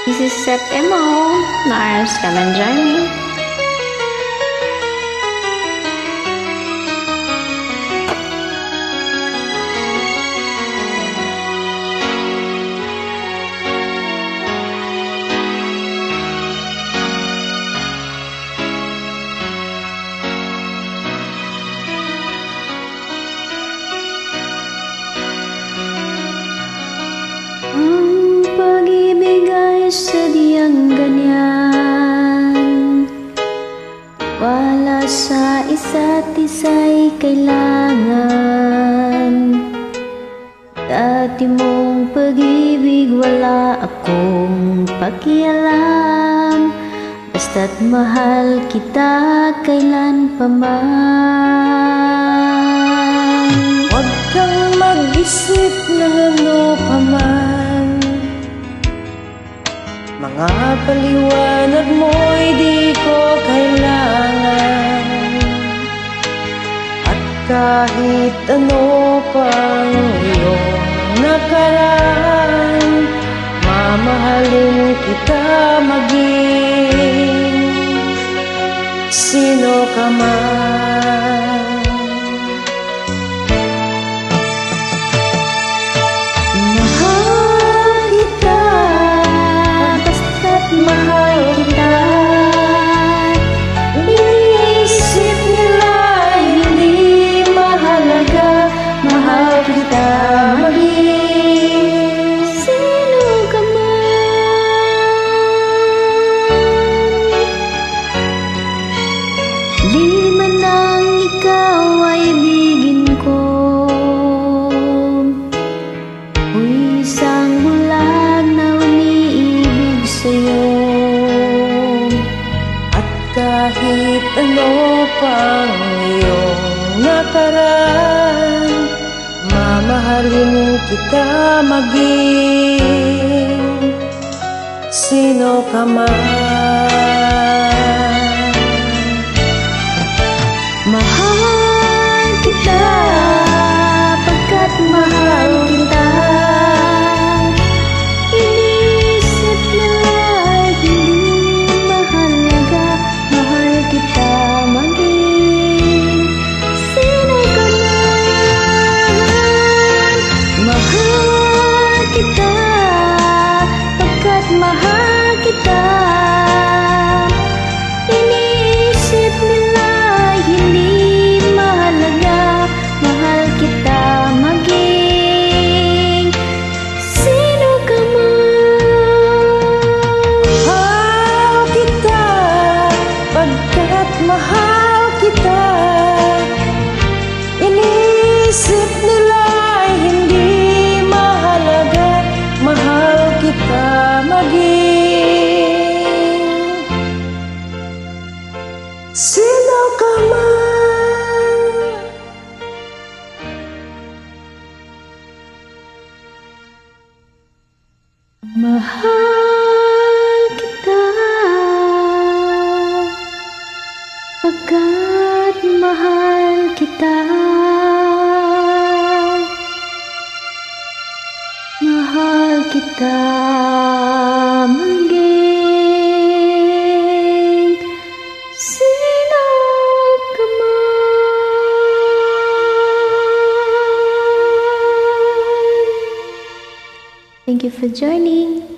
This is Sep Emo. Nars, come and join me. Ang pag-ibig ay sadyang ganyan, wala sa isa't isa'y kailangan. Dati mong pag-ibig wala akong pakialam, basta't mahal kita kailan pa man. Huwag kang mag-isip ng ano pa man, mga paliwanag mo'y di ko kailangan. At kahit ano pang iyong nakaraan, mamahalin kita maging sino ka man. Di man lang ikaw ay ibigin ko, ako'y isang bulag na umiibig sa'yo. At kahit ano pang iyong nakaraan, mamahalin kita maging sino ka man. Mahal kita pagkat mahal kita. Inisip nila'y hindi mahalaga, mahal kita maging sino ka man. Mahal kita pagkat mahal kita. Inisip nila hindi mahalaga, mahal kita maging sino ka man. Mahal kita pagkat mahal kita. Inisip nila hindi mahalaga, mahal kita maging sino ka man. Mahal kita pagkat mahal kita. Mahal kita maging sino ka man. Thank you for joining.